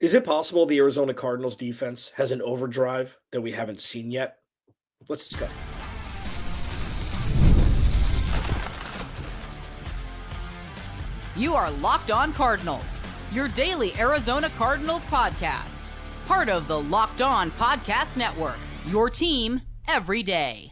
Is it possible the Arizona Cardinals defense has an overdrive that we haven't seen yet? Let's discuss. You are Locked On Cardinals, your daily Arizona Cardinals podcast. Part of the Locked On Podcast Network, your team every day.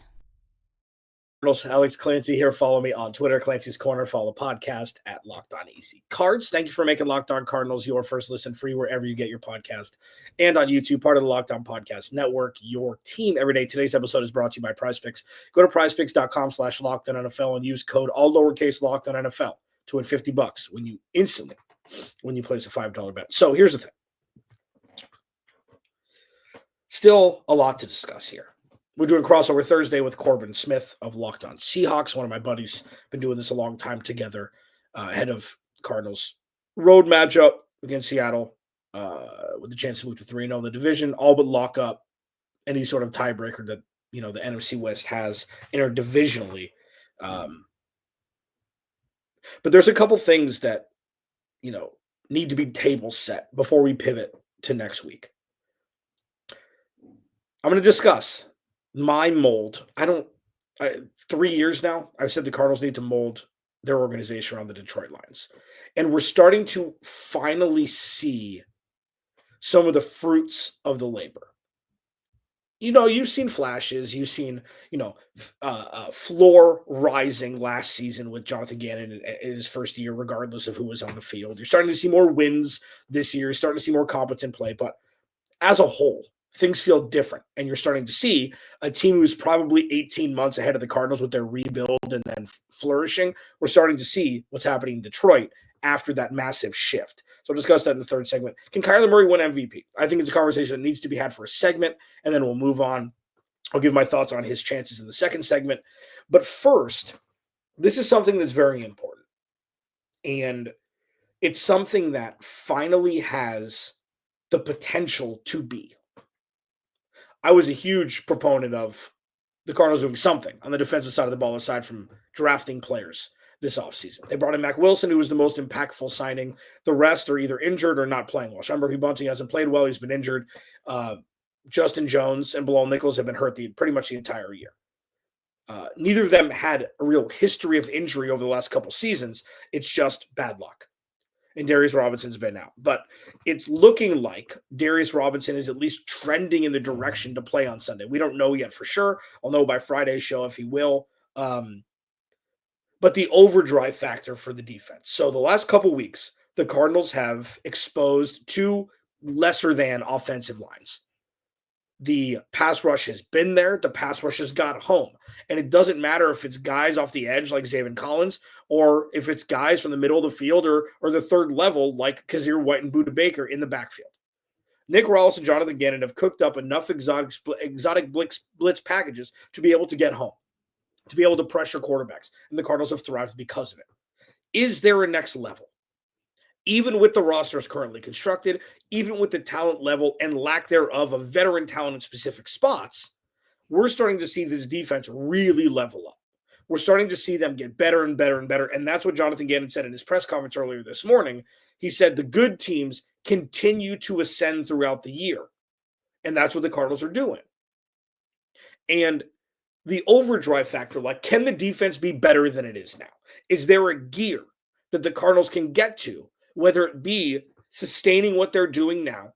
Alex Clancy here. Follow me on Twitter, Clancy's Corner. Follow the podcast at Locked On AC Cards. Thank you for making Locked On Cardinals your first listen free wherever you get your podcast and on YouTube, part of the Locked On Podcast Network, your team every day. Today's episode is brought to you by PrizePicks. Go to prizepicks.com/LockedOnNFL and use code all lowercase LockedOnNFL to win $50 when you place a $5 bet. So here's the thing. Still a lot to discuss here. We're doing crossover Thursday with Corbin Smith of Locked On Seahawks. One of my buddies, been doing this a long time together, ahead of Cardinals road matchup against Seattle, with the chance to move to 3-0 in the division, all but lock up any sort of tiebreaker that the NFC West has interdivisionally. But there's a couple things that need to be table set before we pivot to next week. I'm going to discuss my mold. 3 years now, I've said the Cardinals need to mold their organization around the Detroit Lions. And we're starting to finally see some of the fruits of the labor. You've seen flashes. You've seen, floor rising last season with Jonathan Gannon in his first year, regardless of who was on the field. You're starting to see more wins this year. You're starting to see more competent play. But as a whole, things feel different, and you're starting to see a team who's probably 18 months ahead of the Cardinals with their rebuild and then flourishing. We're starting to see what's happening in Detroit after that massive shift. So we'll discuss that in the third segment. Can Kyler Murray win MVP? I think it's a conversation that needs to be had for a segment, and then we'll move on. I'll give my thoughts on his chances in the second segment. But first, this is something that's very important, and it's something that finally has the potential to be. I was a huge proponent of the Cardinals doing something on the defensive side of the ball aside from drafting players this offseason. They brought in Mack Wilson, who was the most impactful signing. The rest are either injured or not playing well. Schomburg Bunting hasn't played well. He's been injured. Justin Jones and Bilal Nichols have been hurt pretty much the entire year. Neither of them had a real history of injury over the last couple seasons. It's just bad luck. And Darius Robinson's been out. But it's looking like Darius Robinson is at least trending in the direction to play on Sunday. We don't know yet for sure. I'll know by Friday's show if he will. But the overdrive factor for the defense. So the last couple weeks, the Cardinals have exposed two lesser than offensive lines. The pass rush has been there. The pass rush has got home. And it doesn't matter if it's guys off the edge like Zaven Collins or if it's guys from the middle of the field or the third level like Kyzir White and Budda Baker in the backfield. Nick Rawls and Jonathan Gannon have cooked up enough exotic blitz packages to be able to get home, to be able to pressure quarterbacks. And the Cardinals have thrived because of it. Is there a next level? Even with the rosters currently constructed, even with the talent level and lack thereof of veteran talent in specific spots, we're starting to see this defense really level up. We're starting to see them get better and better and better. And that's what Jonathan Gannon said in his press conference earlier this morning. He said the good teams continue to ascend throughout the year. And that's what the Cardinals are doing. And the overdrive factor, like, can the defense be better than it is now? Is there a gear that the Cardinals can get to, whether it be sustaining what they're doing now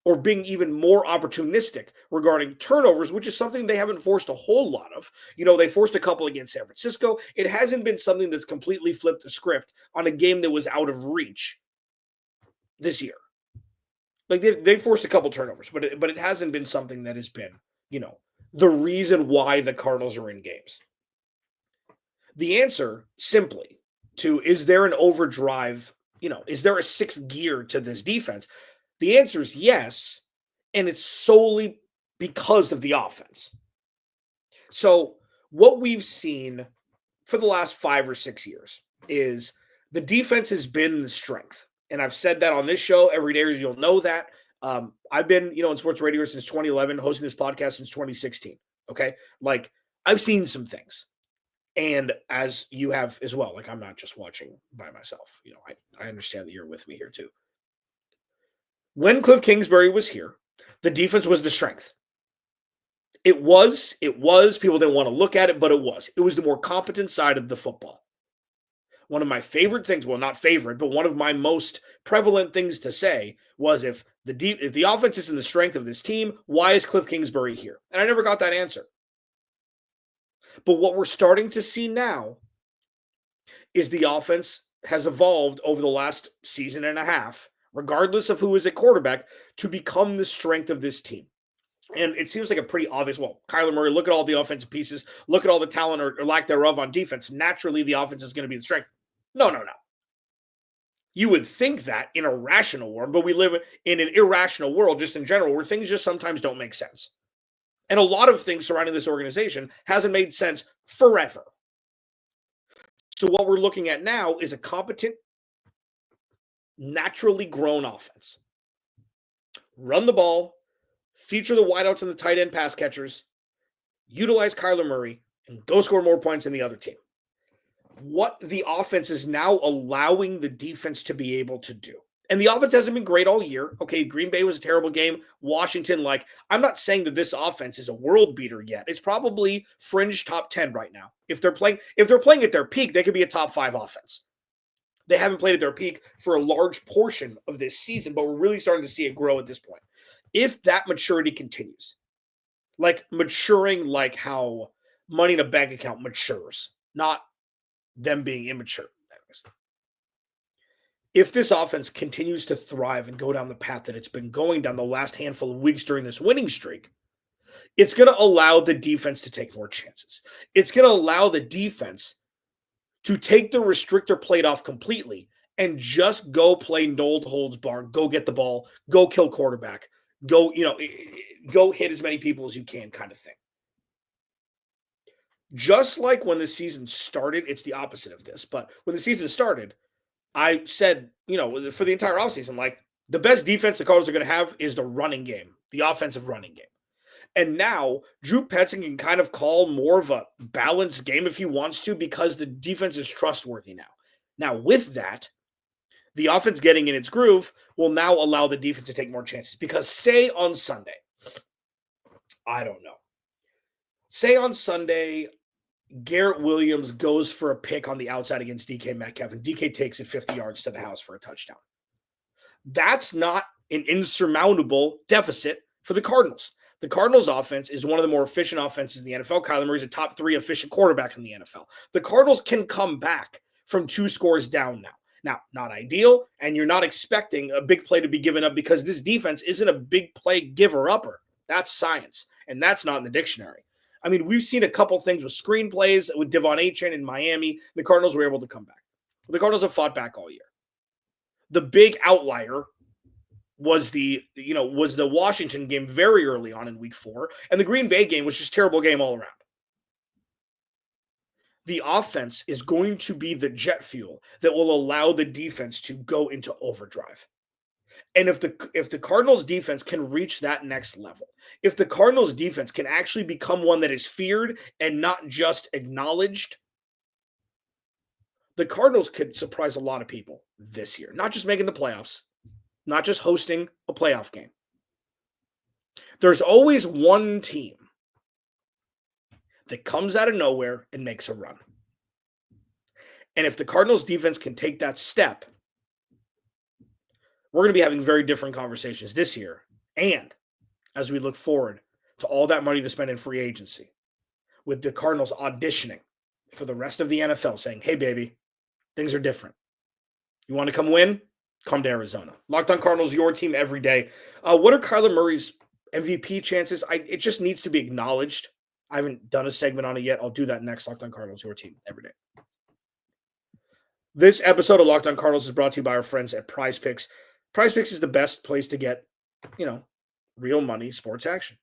or being even more opportunistic regarding turnovers, which is something they haven't forced a whole lot of. They forced a couple against San Francisco. It hasn't been something that's completely flipped the script on a game that was out of reach this year. Like, they forced a couple turnovers, but it hasn't been something that has been, the reason why the Cardinals are in games. The answer simply to, is there an overdrive? Is there a sixth gear to this defense? The answer is yes, and it's solely because of the offense. So what we've seen for the last 5 or 6 years is the defense has been the strength. And I've said that on this show every day, you'll know that. I've been, in sports radio since 2011, hosting this podcast since 2016. Okay. Like, I've seen some things. And as you have as well, like, I'm not just watching by myself. I understand that you're with me here too. When Cliff Kingsbury was here, the defense was the strength. It was. People didn't want to look at it, but it was. It was the more competent side of the football. One of my favorite things, well, not favorite, but one of my most prevalent things to say was if the offense isn't the strength of this team, why is Cliff Kingsbury here? And I never got that answer. But what we're starting to see now is the offense has evolved over the last season and a half, regardless of who is at quarterback, to become the strength of this team. And it seems like a pretty obvious, Kyler Murray, look at all the offensive pieces, look at all the talent or lack thereof on defense. Naturally, the offense is going to be the strength. No. You would think that in a rational world, but we live in an irrational world just in general where things just sometimes don't make sense. And a lot of things surrounding this organization hasn't made sense forever. So what we're looking at now is a competent, naturally grown offense. Run the ball, feature the wideouts and the tight end pass catchers, utilize Kyler Murray, and go score more points than the other team. What the offense is now allowing the defense to be able to do. And the offense hasn't been great all year. Okay, Green Bay was a terrible game. Washington, I'm not saying that this offense is a world beater yet. It's probably fringe top 10 right now. If they're playing at their peak, they could be a top 5 offense. They haven't played at their peak for a large portion of this season, but we're really starting to see it grow at this point. If that maturity continues, maturing like how money in a bank account matures, not them being immature. Anyways. If this offense continues to thrive and go down the path that it's been going down the last handful of weeks during this winning streak, it's going to allow the defense to take more chances. It's going to allow the defense to take the restrictor plate off completely and just go play no holds barred, go get the ball, go kill quarterback, go hit as many people as you can kind of thing. Just like when the season started, it's the opposite of this. But when the season started, I said, for the entire offseason, the best defense the Cardinals are going to have is the running game, the offensive running game. And now Drew Petzing can kind of call more of a balanced game if he wants to because the defense is trustworthy now. Now, with that, the offense getting in its groove will now allow the defense to take more chances. Because say on Sunday, Garrett Williams goes for a pick on the outside against DK Metcalf, and DK takes it 50 yards to the house for a touchdown. That's not an insurmountable deficit for the Cardinals. The Cardinals offense is one of the more efficient offenses in the NFL. Kyler Murray is a top 3 efficient quarterback in the NFL. The Cardinals can come back from 2 scores down now. Now, not ideal, and you're not expecting a big play to be given up because this defense isn't a big play giver-upper. That's science, and that's not in the dictionary. I mean, we've seen a couple things with screenplays with Devon Achane in Miami. The Cardinals were able to come back. The Cardinals have fought back all year. The big outlier was the Washington game very early on in week 4, and the Green Bay game was just a terrible game all around. The offense is going to be the jet fuel that will allow the defense to go into overdrive. And if the Cardinals defense can reach that next level, if the Cardinals defense can actually become one that is feared and not just acknowledged, the Cardinals could surprise a lot of people this year. Not just making the playoffs, not just hosting a playoff game. There's always one team that comes out of nowhere and makes a run. And if the Cardinals defense can take that step, we're going to be having very different conversations this year. And as we look forward to all that money to spend in free agency, with the Cardinals auditioning for the rest of the NFL saying, hey, baby, things are different. You want to come win? Come to Arizona. Locked On Cardinals, your team every day. What are Kyler Murray's MVP chances? It just needs to be acknowledged. I haven't done a segment on it yet. I'll do that next. Locked On Cardinals, your team every day. This episode of Locked On Cardinals is brought to you by our friends at Prize Picks. Prize Picks is the best place to get, real money sports action.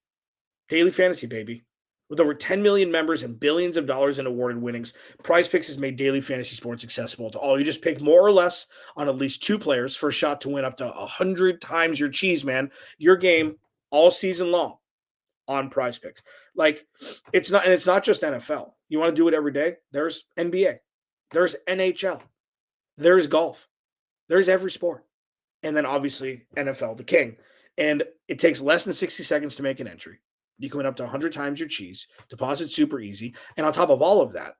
Daily fantasy, baby. With over 10 million members and billions of dollars in awarded winnings, Prize Picks has made daily fantasy sports accessible to all. You just pick more or less on at least 2 players for a shot to win up to 100 times your cheese, man. Your game all season long on Prize Picks. It's not just NFL. You want to do it every day? There's NBA. There's NHL. There's golf. There's every sport. and then obviously NFL the King. And it takes less than 60 seconds to make an entry. You can win up to 100 times your cheese. Deposit super easy. And on top of all of that,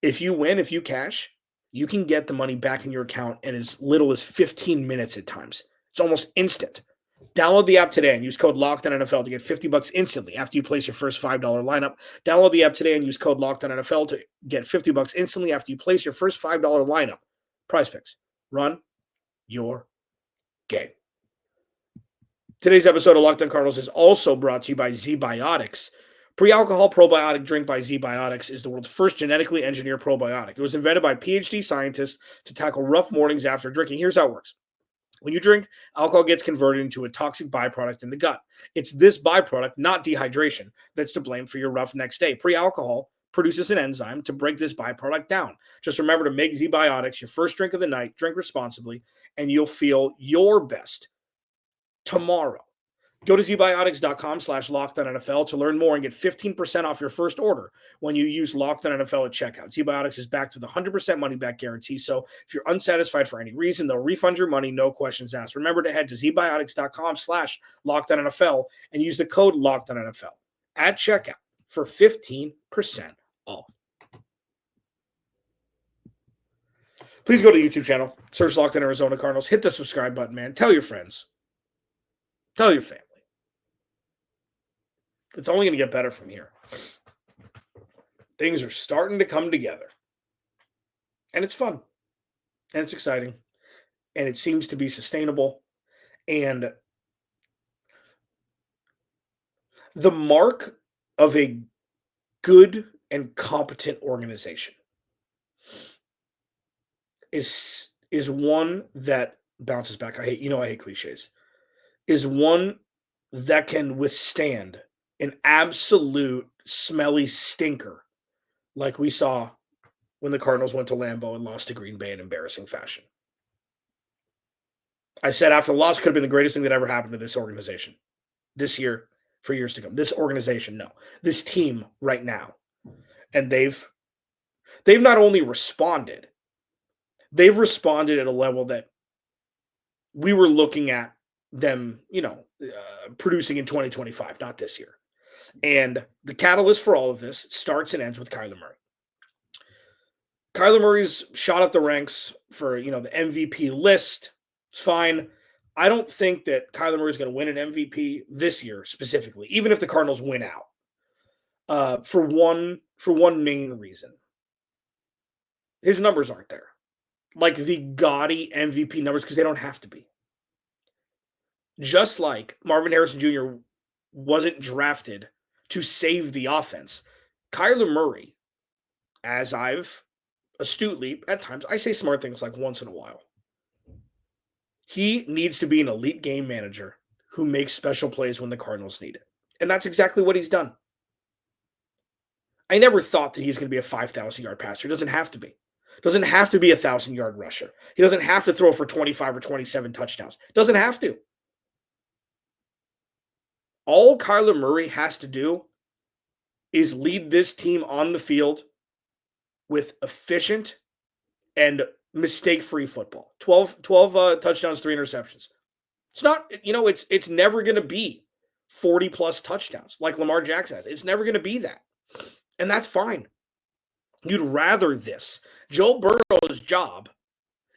if you win, if you cash, you can get the money back in your account in as little as 15 minutes at times. It's almost instant. Download the app today and use code LOCKEDONNFL to get $50 instantly after you place your first $5 lineup. Download the app today and use code LOCKEDONNFL to get $50 instantly after you place your first $5 lineup. Prize Picks. Run your game. Today's episode of Locked On Cardinals is also brought to you by ZBiotics. Pre-alcohol probiotic drink by ZBiotics is the world's first genetically engineered probiotic. It was invented by PhD scientists to tackle rough mornings after drinking. Here's how it works. When you drink, alcohol gets converted into a toxic byproduct in the gut. It's this byproduct, not dehydration, that's to blame for your rough next day. Pre-alcohol produces an enzyme to break this byproduct down. Just remember to make ZBiotics your first drink of the night, drink responsibly, and you'll feel your best tomorrow. Go to zbiotics.com/LockedOnNFL to learn more and get 15% off your first order when you use LockedOnNFL at checkout. ZBiotics is backed with a 100% money-back guarantee, so if you're unsatisfied for any reason, they'll refund your money, no questions asked. Remember to head to zbiotics.com/LockedOnNFL and use the code LockedOnNFL at checkout for 15% off. Please go to the YouTube channel, search Locked On Arizona Cardinals, hit the subscribe button, man. Tell your friends. Tell your family. It's only going to get better from here. Things are starting to come together. And it's fun. And it's exciting. And it seems to be sustainable. And the mark of a good and competent organization is one that bounces back. I hate cliches. Is one that can withstand an absolute smelly stinker like we saw when the Cardinals went to Lambeau and lost to Green Bay in embarrassing fashion. I said after the loss could have been the greatest thing that ever happened to this organization this year, for years to come. This organization, no. This team right now. And they've not only responded, they've responded at a level that we were looking at them, producing in 2025, not this year. And the catalyst for all of this starts and ends with Kyler Murray. Kyler Murray's shot up the ranks for, the MVP list. It's fine. I don't think that Kyler Murray's going to win an MVP this year specifically, even if the Cardinals win out. For one main reason. His numbers aren't there. Like the gaudy MVP numbers, because they don't have to be. Just like Marvin Harrison Jr. wasn't drafted to save the offense, Kyler Murray, as I've astutely, at times, I say smart things like once in a while. He needs to be an elite game manager who makes special plays when the Cardinals need it. And that's exactly what he's done. I never thought that he's going to be a 5,000-yard passer. He doesn't have to be. Doesn't have to be a 1,000-yard rusher. He doesn't have to throw for 25 or 27 touchdowns. Doesn't have to. All Kyler Murray has to do is lead this team on the field with efficient and mistake-free football. 12 touchdowns, 3 interceptions. It's not, it's never going to be 40-plus touchdowns like Lamar Jackson has. It's never going to be that. And that's fine. You'd rather this. Joe Burrow's job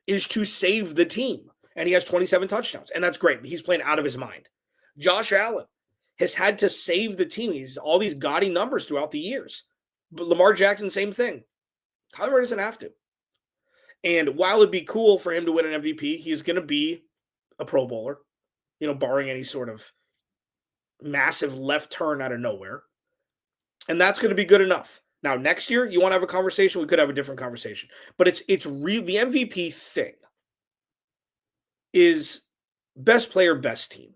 is to save the team, and he has 27 touchdowns, and that's great. He's playing out of his mind. Josh Allen has had to save the team. He's all these gaudy numbers throughout the years. But Lamar Jackson, same thing. Kyler Murray doesn't have to. And while it'd be cool for him to win an MVP, he's going to be a Pro Bowler, barring any sort of massive left turn out of nowhere. And that's going to be good enough. Now, next year, you want to have a conversation? We could have a different conversation. But it's really the MVP thing is best player, best team.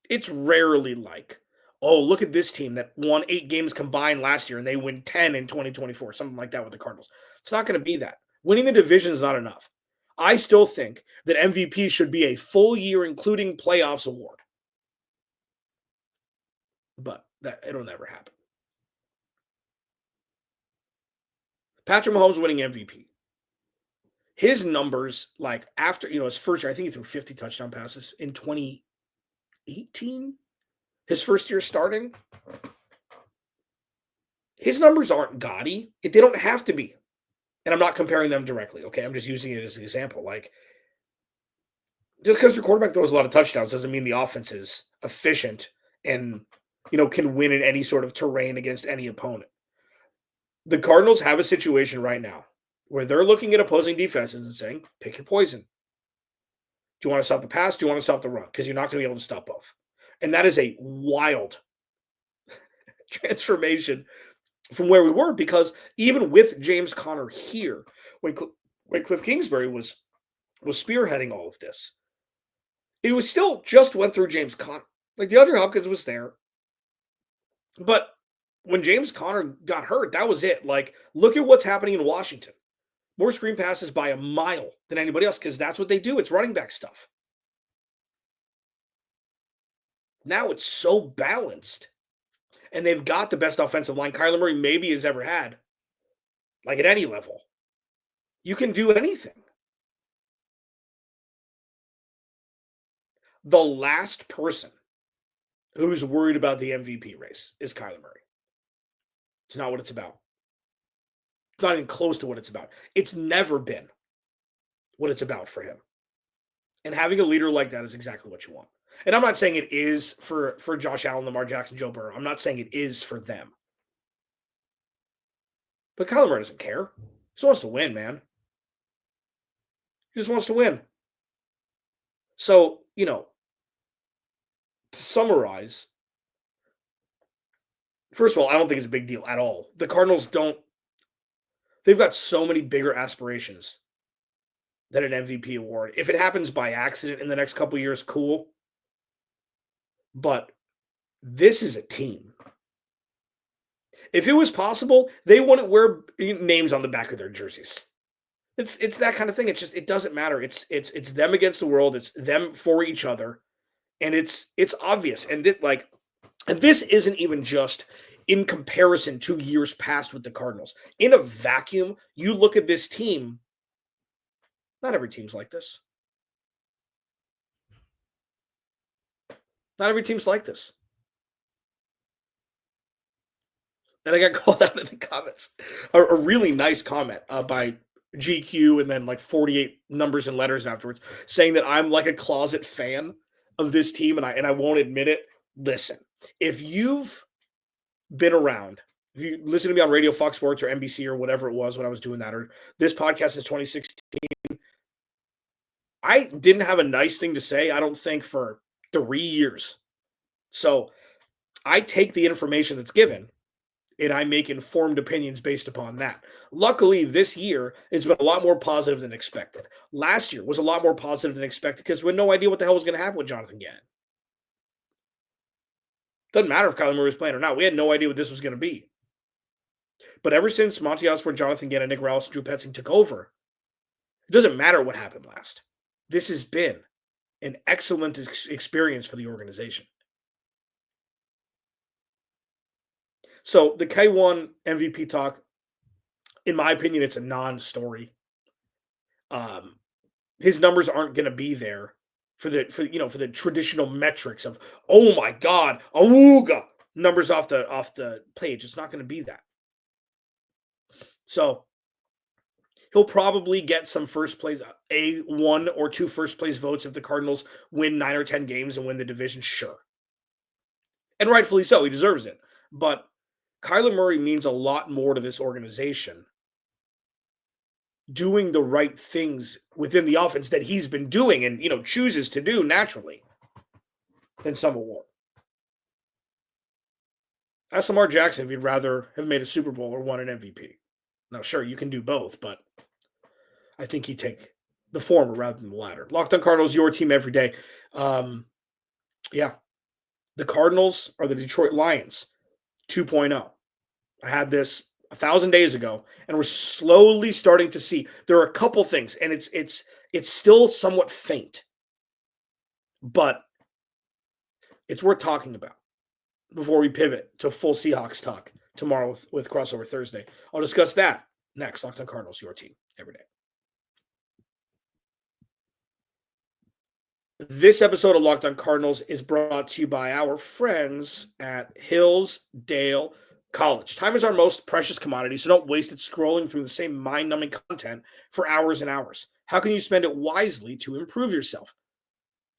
It's rarely like, oh, look at this team that won 8 games combined last year and they win 10 in 2024, something like that with the Cardinals. It's not going to be that. Winning the division is not enough. I still think that MVP should be a full year, including playoffs award. But it'll never happen. Patrick Mahomes winning MVP. his numbers, like after, his first year, I think he threw 50 touchdown passes in 2018, his first year starting. His numbers aren't gaudy. They don't have to be. And I'm not comparing them directly, okay? I'm just using it as an example. Like, just because your quarterback throws a lot of touchdowns doesn't mean the offense is efficient and, can win in any sort of terrain against any opponent. The Cardinals have a situation right now where they're looking at opposing defenses and saying, pick your poison. Do you want to stop the pass? Do you want to stop the run? Because you're not going to be able to stop both. And that is a wild transformation from where we were, because even with James Conner here, when Cliff Kingsbury was spearheading all of this, it was still just went through James Conner. Like, DeAndre Hopkins was there. But when James Conner got hurt, that was it. Like, look at what's happening in Washington. More screen passes by a mile than anybody else, because that's what they do. It's running back stuff. Now it's so balanced. And they've got the best offensive line Kyler Murray maybe has ever had. Like, at any level. You can do anything. The last person who's worried about the MVP race is Kyler Murray. It's not what it's about. It's not even close to what it's about. It's never been what it's about for him. And having a leader like that is exactly what you want. And I'm not saying it is for Josh Allen, Lamar Jackson, Joe Burrow. I'm not saying it is for them. But Kyler Murray doesn't care. He just wants to win, man. He just wants to win. So, to summarize, first of all, I don't think it's a big deal at all. The Cardinals they've got so many bigger aspirations than an MVP award. If it happens by accident in the next couple of years, cool. But this is a team. If it was possible, they wouldn't wear names on the back of their jerseys. It's that kind of thing. It's just, it doesn't matter. It's them against the world. It's them for each other. And it's obvious. And this isn't even just in comparison to years past with the Cardinals. In a vacuum, you look at this team, not every team's like this. Not every team's like this. And I got called out in the comments. A really nice comment by GQ, and then like 48 numbers and letters afterwards, saying that I'm like a closet fan of this team, and I won't admit it. Listen, if you've been around, if you listen to me on radio, Fox Sports, or NBC, or whatever it was when I was doing that, or this podcast is 2016, I didn't have a nice thing to say, I don't think, for 3 years. So I take the information that's given, and I make informed opinions based upon that. Luckily, this year, it's been a lot more positive than expected. Last year was a lot more positive than expected because we had no idea what the hell was going to happen with Jonathan Gannon. Doesn't matter if Kyler Murray was playing or not. We had no idea what this was going to be. But ever since Monty Osborne, Jonathan Gannon, Nick Rallis, and Drew Petzing took over, it doesn't matter what happened last. This has been an excellent experience for the organization. So the K1 MVP talk, in my opinion, it's a non-story. His numbers aren't going to be there for the traditional metrics of, oh my God, awooga, numbers off the page. It's not going to be that. So he'll probably get some first place, one or two first place votes if the Cardinals win 9 or 10 games and win the division, sure. And rightfully so, he deserves it. But Kyler Murray means a lot more to this organization doing the right things within the offense that he's been doing and, chooses to do naturally than some award. Ask Lamar Jackson if he'd rather have made a Super Bowl or won an MVP. Now, sure, you can do both, but I think he'd take the former rather than the latter. Locked On Cardinals, your team every day. Yeah. The Cardinals are the Detroit Lions 2.0. I had this 1,000 days ago, and we're slowly starting to see there are a couple things, and it's still somewhat faint, but it's worth talking about before we pivot to full Seahawks talk tomorrow with Crossover Thursday. I'll discuss that next. Locked On Cardinals, your team every day. This episode of Locked On Cardinals is brought to you by our friends at Hillsdale College. Time is our most precious commodity, so don't waste it scrolling through the same mind-numbing content for hours and hours. How can you spend it wisely to improve yourself?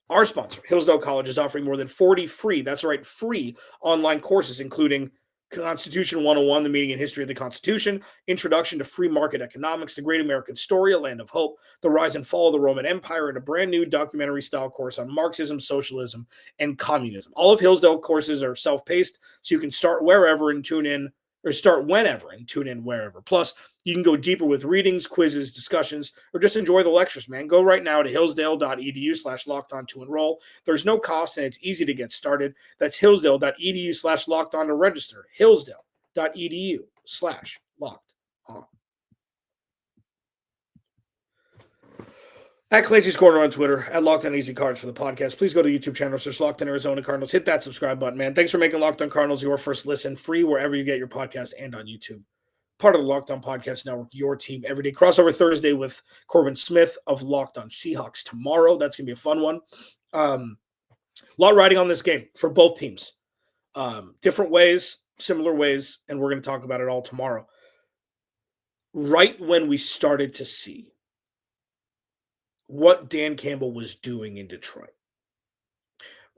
Our sponsor, Hillsdale College, is offering more than 40 free, that's right, free online courses, including Constitution 101, the meaning and history of the Constitution, Introduction to Free Market Economics, The Great American Story, A Land of Hope, The Rise and Fall of the Roman Empire, and a brand new documentary-style course on Marxism, Socialism, and Communism. All of Hillsdale courses are self-paced, so you can start wherever and tune in, or start whenever and tune in wherever. Plus, you can go deeper with readings, quizzes, discussions, or just enjoy the lectures, man. Go right now to hillsdale.edu/lockedon to enroll. There's no cost, and it's easy to get started. That's hillsdale.edu/lockedon to register. hillsdale.edu/lockedon. At Clancy's Corner on Twitter, at Locked On Easy Cards for the podcast. Please go to the YouTube channel, search Locked On Arizona Cardinals. Hit that subscribe button, man. Thanks for making Locked On Cardinals your first listen, free wherever you get your podcast and on YouTube. Part of the Locked On Podcast Network, your team every day. Crossover Thursday with Corbin Smith of Locked On Seahawks tomorrow. That's going to be a fun one. A lot riding on this game for both teams. Different ways, similar ways, and we're going to talk about it all tomorrow. Right when we started to see what Dan Campbell was doing in Detroit,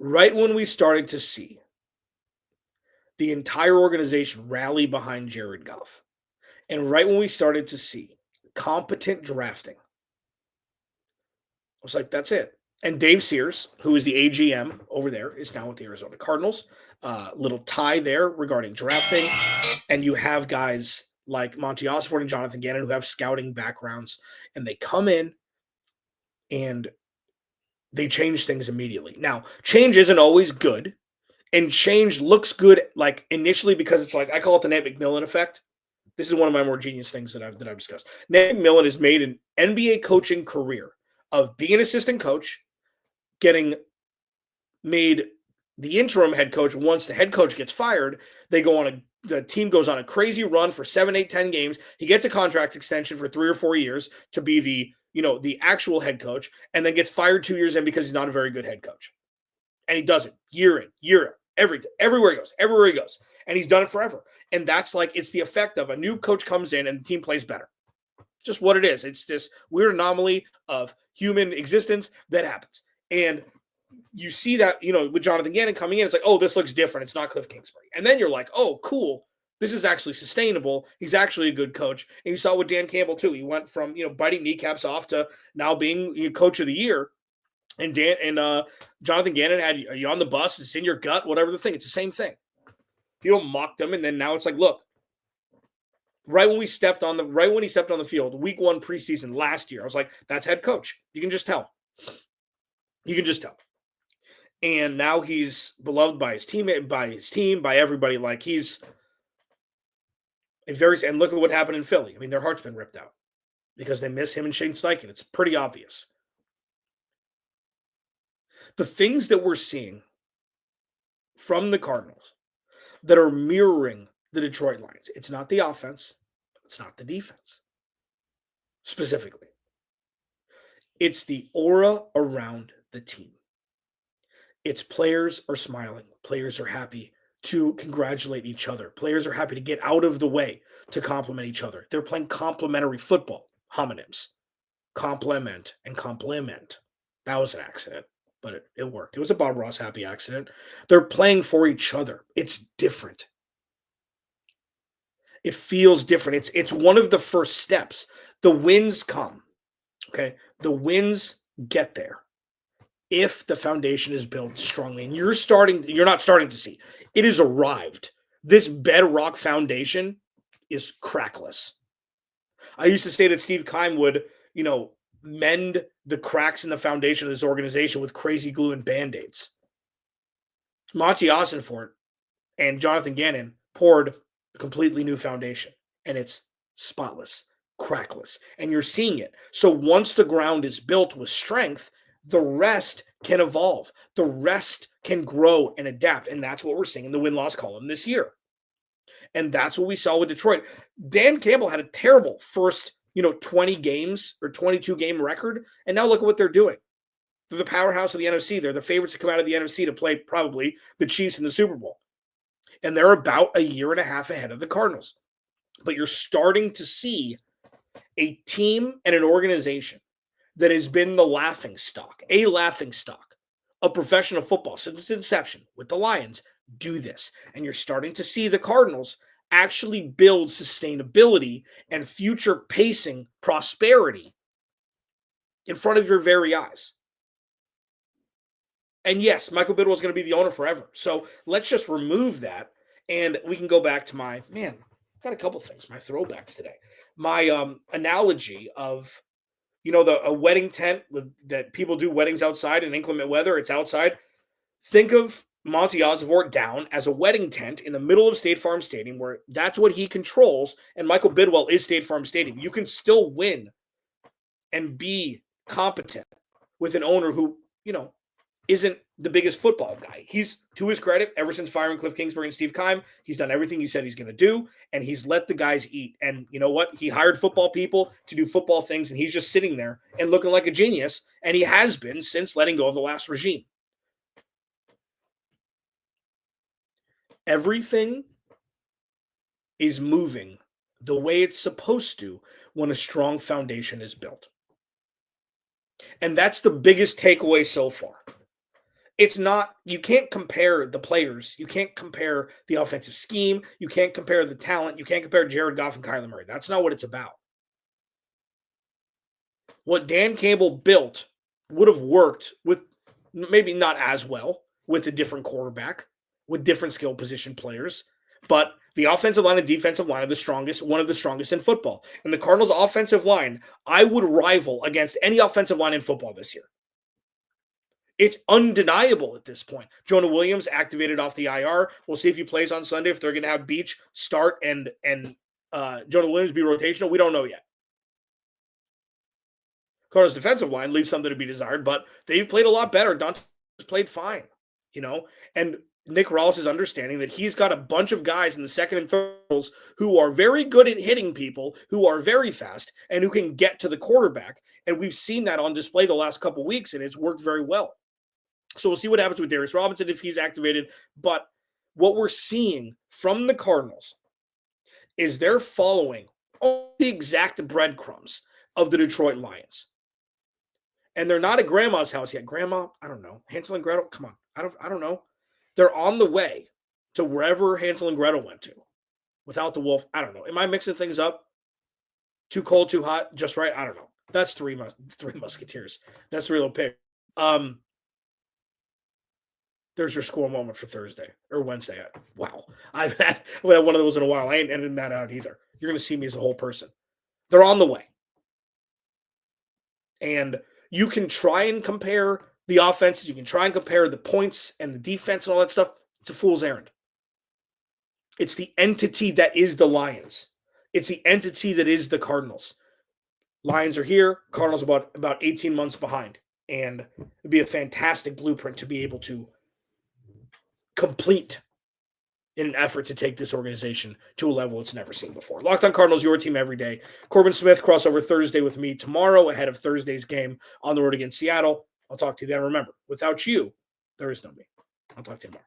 right when we started to see the entire organization rally behind Jared Goff, and right when we started to see competent drafting, I was like, that's it. And Dave Sears, who is the AGM over there, is now with the Arizona Cardinals. Little tie there regarding drafting. And you have guys like Monty Osborne and Jonathan Gannon who have scouting backgrounds, and they come in and they change things immediately. Now, change isn't always good, and change looks good like initially because it's like, I call it the Nate McMillan effect. This is one of my more genius things that I've discussed. Nate McMillan has made an NBA coaching career of being an assistant coach, getting made the interim head coach. Once the head coach gets fired, the team goes on a crazy run for 7, 8, 10 games. He gets a contract extension for 3 or 4 years to be the actual head coach, and then gets fired 2 years in because he's not a very good head coach. And he does it year in, year out, everywhere he goes. And he's done it forever. And that's like, it's the effect of a new coach comes in and the team plays better. Just what it is. It's this weird anomaly of human existence that happens. And you see that, with Jonathan Gannon coming in, it's like, oh, this looks different. It's not Cliff Kingsbury. And then you're like, oh, cool. This is actually sustainable. He's actually a good coach. And you saw with Dan Campbell too. He went from, biting kneecaps off to now being coach of the year. And Jonathan Gannon had, are you on the bus? It's in your gut, whatever the thing. It's the same thing. People mocked him, and then now it's like, look, right when he stepped on the field, week 1 preseason last year, I was like, that's head coach. You can just tell. And now he's beloved by his teammate, by his team, by everybody. Like, he's and look at what happened in Philly. I mean, their heart's been ripped out because they miss him and Shane Steichen. It's pretty obvious. The things that we're seeing from the Cardinals that are mirroring the Detroit Lions, it's not the offense, it's not the defense specifically. It's the aura around the team. It's players are smiling, players are happy to congratulate each other, players are happy to get out of the way to compliment each other. They're playing complementary football, homonyms, complement and compliment. That was an accident, but it worked. It was a Bob Ross happy accident. They're playing for each other. It's different. It feels different. It's one of the first steps. The wins come, okay? The wins get there if the foundation is built strongly. And you're not starting to see. It has arrived. This bedrock foundation is crackless. I used to say that Steve Keim would, mend the cracks in the foundation of this organization with crazy glue and Band-Aids. Monty Ossenfort and Jonathan Gannon poured a completely new foundation, and it's spotless, crackless, and you're seeing it. So once the ground is built with strength, the rest can evolve. The rest can grow and adapt, and that's what we're seeing in the win-loss column this year. And that's what we saw with Detroit. Dan Campbell had a terrible first 20 games or 22 game record. And now look at what they're doing. They're the powerhouse of the NFC. They're the favorites to come out of the NFC to play probably the Chiefs in the Super Bowl. And they're about a year and a half ahead of the Cardinals. But you're starting to see a team and an organization that has been the laughingstock of professional football since its inception with the Lions do this. And you're starting to see the Cardinals actually build sustainability and future pacing prosperity in front of your very eyes. And yes, Michael Bidwell is going to be the owner forever. So let's just remove that, and we can go back to my, man, I've got a couple things, my throwbacks today. My analogy of, a wedding tent that people do weddings outside in inclement weather. It's outside. Think of Monty Osborne down as a wedding tent in the middle of State Farm Stadium, where that's what he controls, and Michael Bidwell is State Farm Stadium. You can still win and be competent with an owner who, isn't the biggest football guy. He's, to his credit, ever since firing Cliff Kingsbury and Steve Keim, he's done everything he said he's going to do, and he's let the guys eat. And you know what? He hired football people to do football things, and he's just sitting there and looking like a genius, and he has been since letting go of the last regime. Everything is moving the way it's supposed to when a strong foundation is built. And that's the biggest takeaway so far. It's not, you can't compare the players. You can't compare the offensive scheme. You can't compare the talent. You can't compare Jared Goff and Kyler Murray. That's not what it's about. What Dan Campbell built would have worked with, maybe not as well, with a different quarterback, with different skill position players, but the offensive line and defensive line are one of the strongest in football. And the Cardinals' offensive line, I would rival against any offensive line in football this year. It's undeniable at this point. Jonah Williams activated off the IR. We'll see if he plays on Sunday, if they're going to have Beach start and Jonah Williams be rotational. We don't know yet. Cardinals' defensive line leaves something to be desired, but they've played a lot better. Dante's played fine, and Nick Rawls is understanding that he's got a bunch of guys in the second and third rows who are very good at hitting people, who are very fast, and who can get to the quarterback. And we've seen that on display the last couple weeks, and it's worked very well. So we'll see what happens with Darius Robinson if he's activated. But what we're seeing from the Cardinals is they're following all the exact breadcrumbs of the Detroit Lions. And they're not at grandma's house yet. Grandma, I don't know. Hansel and Gretel, come on. I don't know. They're on the way to wherever Hansel and Gretel went to. Without the wolf, I don't know. Am I mixing things up? Too cold, too hot, just right? I don't know. That's three Musketeers. That's Three Little Pig. There's your score moment for Thursday or Wednesday. Wow. I've had one of those in a while. I ain't editing that out either. You're going to see me as a whole person. They're on the way. And you can try and compare the offenses. You can try and compare the points and the defense and all that stuff. It's a fool's errand. It's the entity that is the Lions. It's the entity that is the Cardinals. Lions are here. Cardinals about 18 months behind. And it'd be a fantastic blueprint to be able to complete in an effort to take this organization to a level it's never seen before. Locked On Cardinals, your team every day. Corbin Smith, crossover Thursday with me tomorrow ahead of Thursday's game on the road against Seattle. I'll talk to you then. Remember, without you, there is no me. I'll talk to you tomorrow.